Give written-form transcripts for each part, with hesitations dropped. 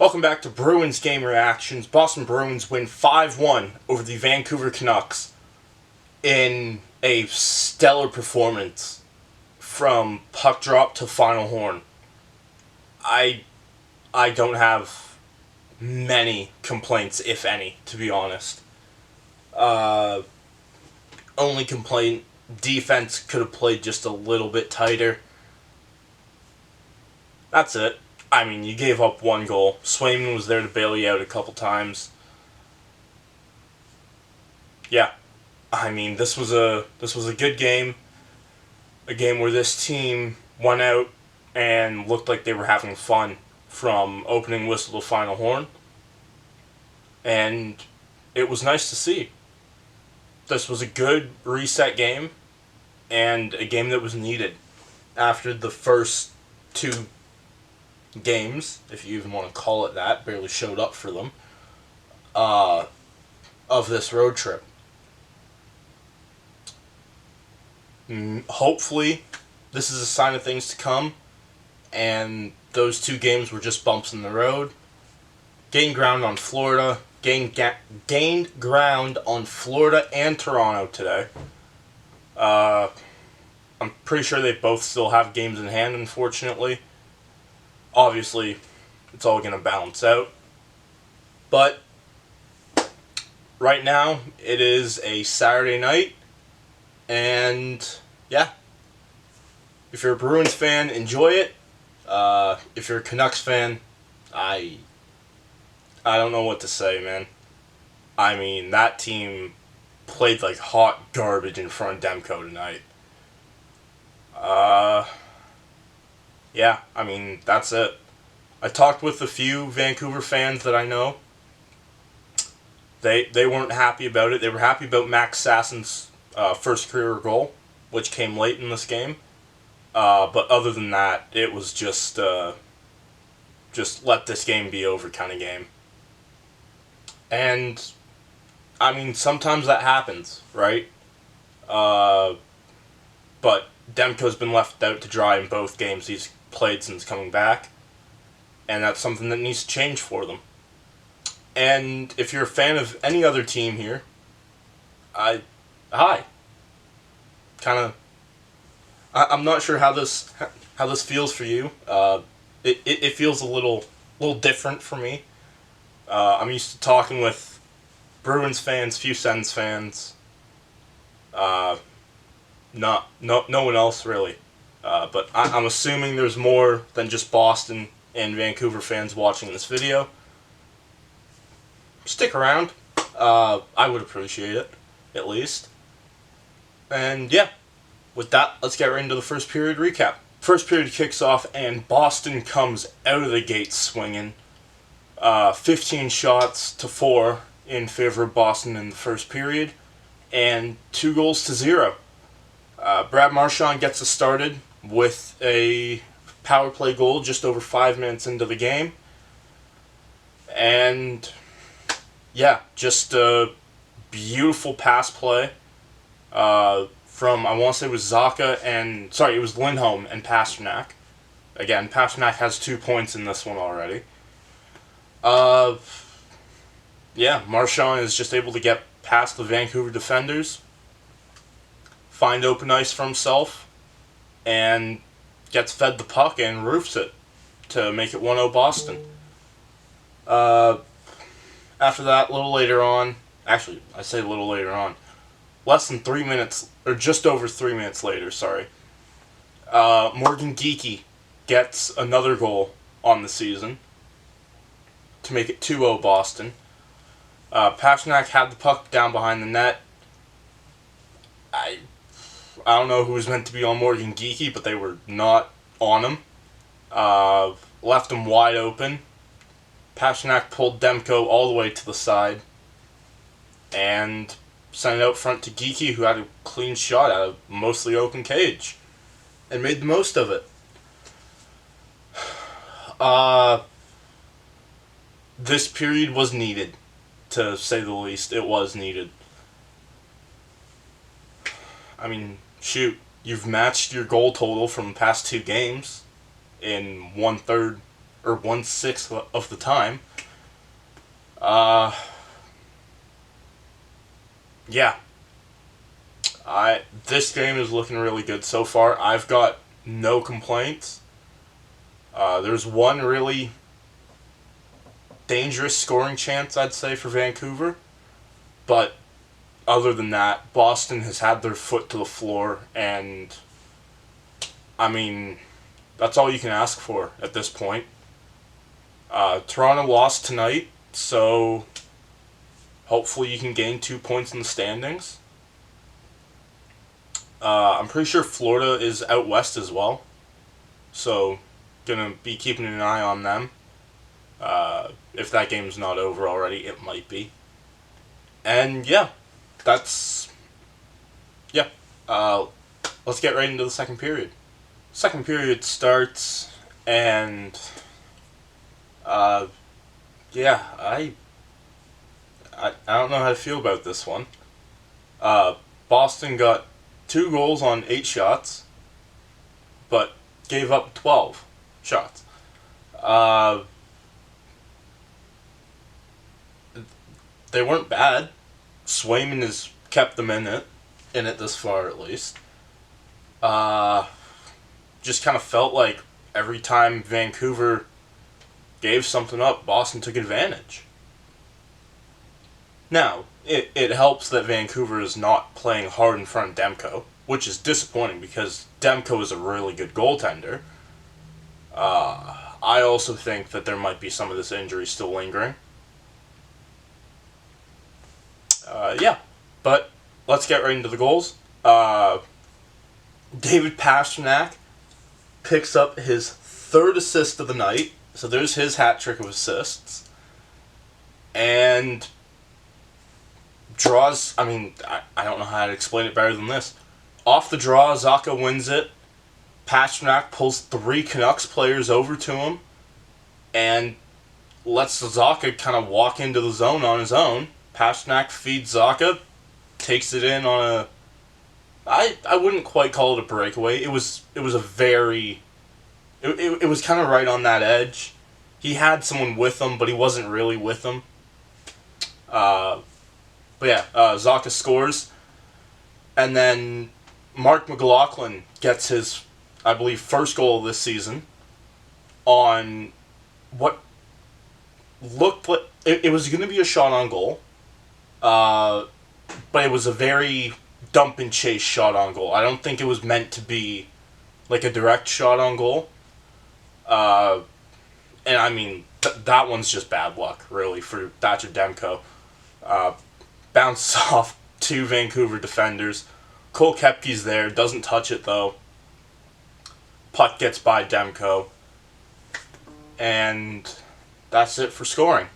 Welcome back to Bruins Game Reactions. Boston Bruins win 5-1 over the Vancouver Canucks in a stellar performance from puck drop to final horn. I don't have many complaints, if any, to be honest. Only complaint, defense could have played just a little bit tighter. That's it. I mean, you gave up one goal. Swayman was there to bail you out a couple times. Yeah, I mean, this was a good game. A game where this team went out and looked like they were having fun from opening whistle to final horn. And it was nice to see. This was a good reset game and a game that was needed after the first two games, if you even want to call it that, barely showed up for them, of this road trip. Hopefully, this is a sign of things to come, and those two games were just bumps in the road. Gained ground on Florida, gained ground on Florida and Toronto today. I'm pretty sure they both still have games in hand, unfortunately. Obviously, it's all going to balance out. But right now, it is a Saturday night. And yeah, if you're a Bruins fan, enjoy it. If you're a Canucks fan, I don't know what to say, man. I mean, that team played like hot garbage in front of Demko tonight. Yeah, I mean, that's it. I talked with a few Vancouver fans that I know. They weren't happy about it. They were happy about Max Sassen's first career goal, which came late in this game. But other than that, it was just let this game be over kind of game. And, I mean, sometimes that happens, right? But Demko's been left out to dry in both games he's played since coming back. And that's something that needs to change for them. And if you're a fan of any other team here, hi. I'm not sure how this feels for you. It feels a little different for me. I'm used to talking with Bruins fans, few Sens fans. No one else really. But I'm assuming there's more than just Boston and Vancouver fans watching this video. Stick around. I would appreciate it, at least. And yeah, with that, let's get right into the first period recap. First period kicks off, and Boston comes out of the gate swinging. 15 shots to 4 in favor of Boston in the first period, and 2-0. Brad Marchand gets us started with a power play goal just over 5 minutes into the game. And yeah, just a beautiful pass play from, I want to say it was it was Lindholm and Pasternak. Again, Pasternak has 2 points in this one already. Yeah, Marchand is just able to get past the Vancouver defenders, find open ice for himself, and gets fed the puck and roofs it to make it 1-0 Boston. After that, a little later on, actually, I say a little later on, less than 3 minutes, or just over 3 minutes later, sorry, Morgan Geekie gets another goal on the season to make it 2-0 Boston. Pasternak had the puck down behind the net. I don't know who was meant to be on Morgan Geekie, but they were not on him. Left him wide open. Pasternak pulled Demko all the way to the side and sent it out front to Geekie, who had a clean shot out of mostly open cage and made the most of it. This period was needed, to say the least. It was needed. I mean, shoot, you've matched your goal total from the past 2 games in 1/3 or 1/6 of the time. Uh, yeah, this game is looking really good so far. I've got no complaints. There's one really dangerous scoring chance, I'd say, for Vancouver, but other than that, Boston has had their foot to the floor, and I mean, that's all you can ask for at this point. Toronto lost tonight, so hopefully you can gain 2 points in the standings. I'm pretty sure Florida is out west as well, so gonna be keeping an eye on them. If that game's not over already, it might be. And yeah, that's yeah. Uh, let's get right into the second period. Second period starts, and uh, yeah, I don't know how to feel about this one. Uh, Boston got 2 goals on 8 shots, but gave up 12 shots. Uh, they weren't bad. Swayman has kept them in it this far at least. Uh, just kind of felt like every time Vancouver gave something up, Boston took advantage. Now, it helps that Vancouver is not playing hard in front of Demko, which is disappointing because Demko is a really good goaltender. I also think that there might be some of this injury still lingering. Yeah, but let's get right into the goals. David Pastrnak picks up his 3rd assist of the night, so there's his hat trick of assists. And draws, I don't know how to explain it better than this. Off the draw, Zacha wins it. Pastrnak pulls 3 Canucks players over to him and lets Zacha kind of walk into the zone on his own. Pastrnak feeds Zacha, takes it in on a... I wouldn't quite call it a breakaway. It was a very... It was kind of right on that edge. He had someone with him, but he wasn't really with him. But yeah, Zacha scores. And then Mark McLaughlin gets his, I believe, first goal of this season on what looked like... It was going to be a shot on goal. But it was a very dump and chase shot on goal. I don't think it was meant to be like a direct shot on goal. And I mean, that one's just bad luck, really, for Thatcher Demko. Bounces off 2 Vancouver defenders. Cole Koepke's there, doesn't touch it though. Puck gets by Demko. And that's it for scoring.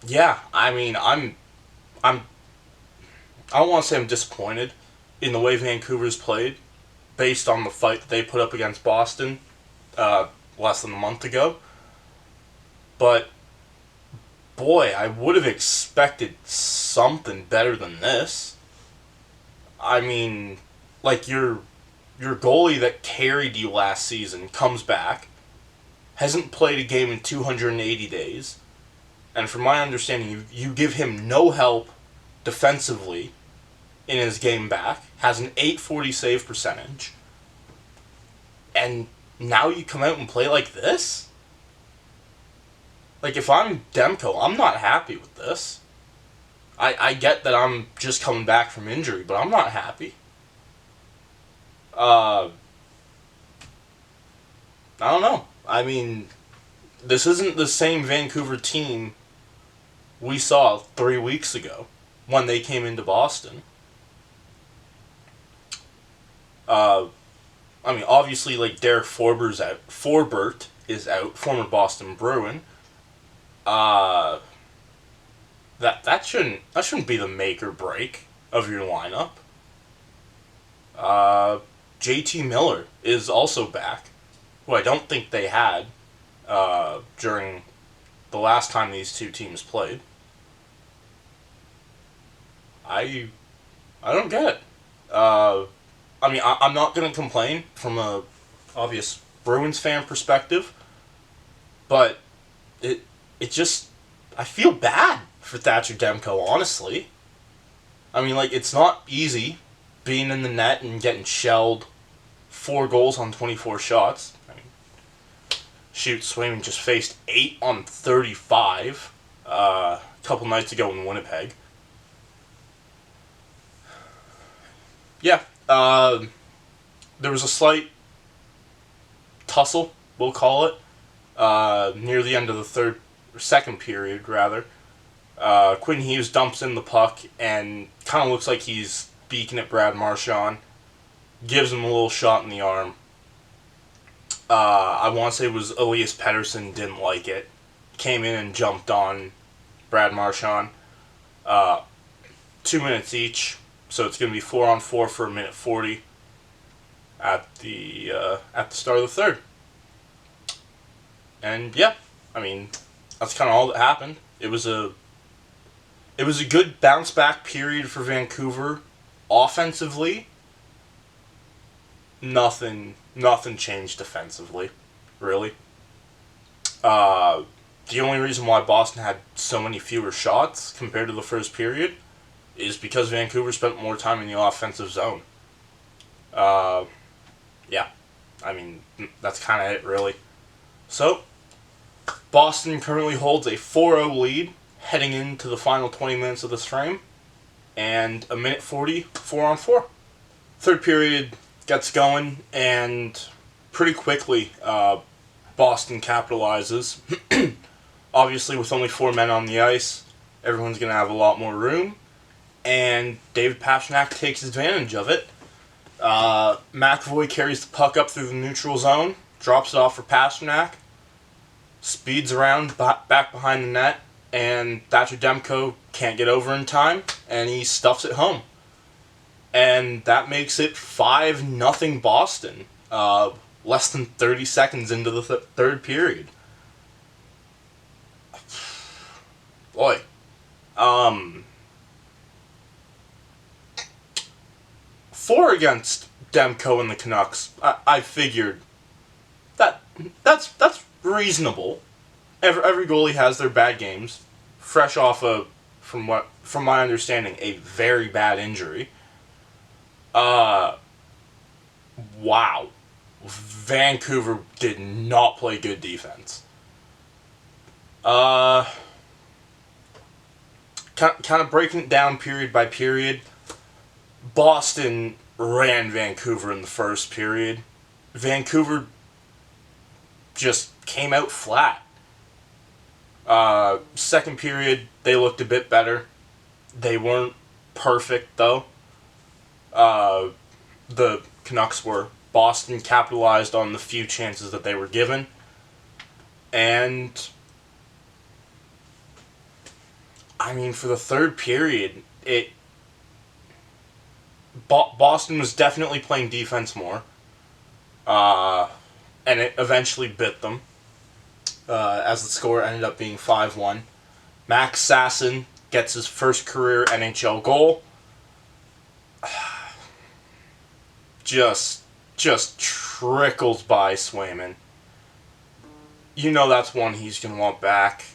Yeah, I mean, I don't want to say I'm disappointed in the way Vancouver's played, based on the fight that they put up against Boston less than a month ago. But boy, I would have expected something better than this. I mean, like your goalie that carried you last season comes back, hasn't played a game in 280 days, and from my understanding, you give him no help defensively in his game back, has an .840 save percentage, and now you come out and play like this? Like, if I'm Demko, I'm not happy with this. I get that I'm just coming back from injury, but I'm not happy. I don't know. I mean, this isn't the same Vancouver team we saw 3 weeks ago when they came into Boston. Obviously, like, Derek Forbert's out. Forbert is out, former Boston Bruin. That shouldn't be the make or break of your lineup. JT Miller is also back, who I don't think they had during the last time these two teams played. I don't get it. I'm not gonna complain from a obvious Bruins fan perspective, but it just, I feel bad for Thatcher Demko, honestly. I mean, like, it's not easy being in the net and getting shelled 4 goals on 24 shots. I mean, shoot, Swayman just faced 8 on 35 a couple nights ago in Winnipeg. Yeah, there was a slight tussle, we'll call it, near the end of the second period, rather. Quinn Hughes dumps in the puck and kind of looks like he's beaking at Brad Marchand. Gives him a little shot in the arm. I want to say it was Elias Pettersson didn't like it. Came in and jumped on Brad Marchand. 2 minutes each, so it's going to be 4-on-4 for a minute 40 at the start of the third. And yeah, I mean, that's kind of all that happened. It was a good bounce back period for Vancouver. Offensively, nothing changed defensively, really. The only reason why Boston had so many fewer shots compared to the first period is because Vancouver spent more time in the offensive zone. Yeah, I mean, that's kind of it, really. So, Boston currently holds a 4-0 lead heading into the final 20 minutes of this frame, and a minute 40, 4-on-4. Third period gets going, and pretty quickly, Boston capitalizes. Obviously, with only 4 men on the ice, everyone's going to have a lot more room, and David Pastrnak takes advantage of it. McAvoy carries the puck up through the neutral zone, drops it off for Pastrnak, speeds around back behind the net, and Thatcher Demko can't get over in time, and he stuffs it home. And that makes it 5-0 Boston, less than 30 seconds into the third period. Boy. For against Demko and the Canucks, I figured that's reasonable. Every goalie has their bad games, fresh off of, from my understanding, a very bad injury. Wow. Vancouver did not play good defense. Kind of breaking it down period by period. Boston ran Vancouver in the first period. Vancouver just came out flat. Second period, they looked a bit better. They weren't perfect, though. The Canucks were. Boston capitalized on the few chances that they were given. And, I mean, for the third period, Boston was definitely playing defense more. And it eventually bit them. As the score ended up being 5-1. Max Sasson gets his first career NHL goal. Just trickles by Swayman. You know that's one he's going to want back.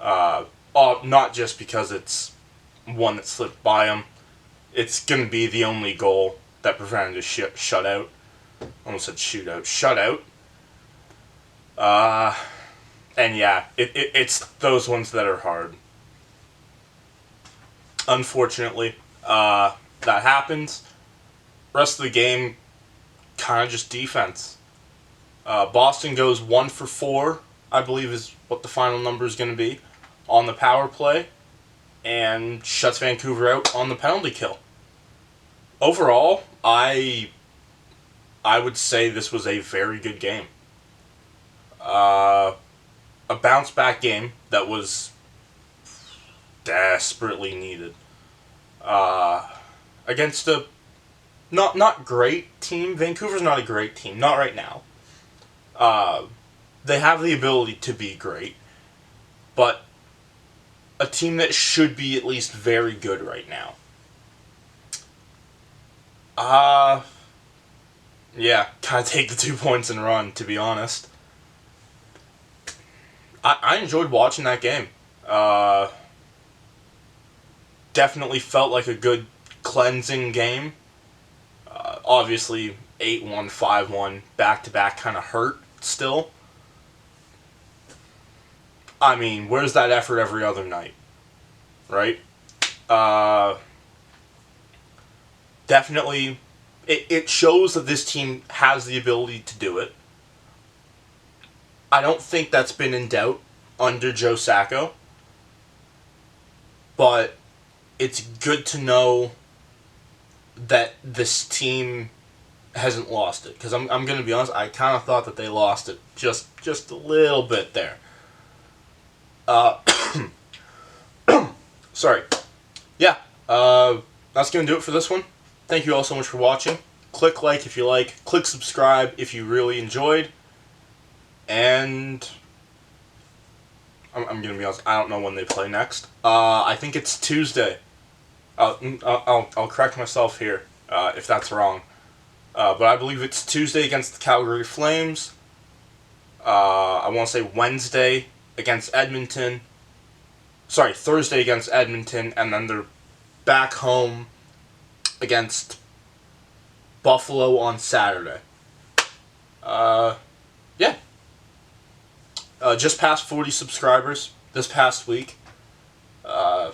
Not just because it's one that slipped by him. It's going to be the only goal that prevented a shutout. Almost said shootout. Shutout. And yeah, it's those ones that are hard. Unfortunately, that happens. Rest of the game, kind of just defense. Boston goes 1 for 4, I believe is what the final number is going to be, on the power play, and shuts Vancouver out on the penalty kill. Overall, I would say this was a very good game. A bounce back game that was desperately needed. Against a not great team. Vancouver's not a great team. Not right now. They have the ability to be great. But a team that should be at least very good right now. Yeah, kind of take the 2 points and run, to be honest. I enjoyed watching that game. Definitely felt like a good cleansing game. Obviously, 8-1, 5-1, back-to-back kind of hurt still. I mean, where's that effort every other night? Right? Uh, Definitely, it shows that this team has the ability to do it. I don't think that's been in doubt under Joe Sacco, but it's good to know that this team hasn't lost it. Because I'm going to be honest, I kind of thought that they lost it just a little bit there. Uh, sorry. Yeah, that's going to do it for this one. Thank you all so much for watching. Click like if you like. Click subscribe if you really enjoyed. And I'm going to be honest, I don't know when they play next. I think it's Tuesday. I'll correct myself here if that's wrong. But I believe it's Tuesday against the Calgary Flames. I want to say Wednesday against Edmonton. Sorry, Thursday against Edmonton, and then they're back home against Buffalo on Saturday. Yeah. Just past 40 subscribers this past week. Those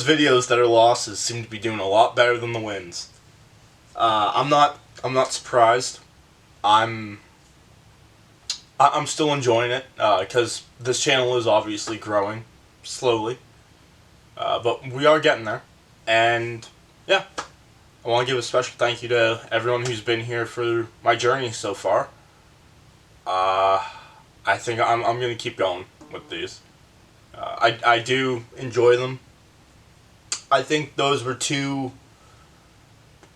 videos that are losses seem to be doing a lot better than the wins. I'm not surprised. I'm still enjoying it because this channel is obviously growing slowly, but we are getting there. And yeah, I want to give a special thank you to everyone who's been here for my journey so far. I think I'm gonna keep going with these. I do enjoy them. I think those were two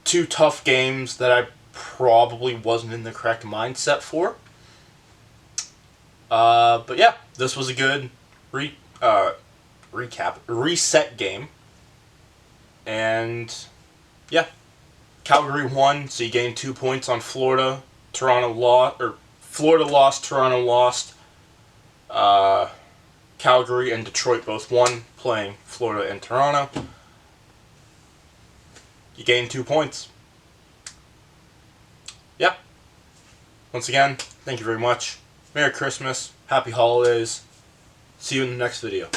tough games that I probably wasn't in the correct mindset for. But yeah, this was a good reset game. And yeah, Calgary won, so you gained 2 points on Florida. Florida lost, Toronto lost. Calgary and Detroit both won, playing Florida and Toronto. You gained 2 points. Yeah. Once again, thank you very much. Merry Christmas. Happy holidays. See you in the next video.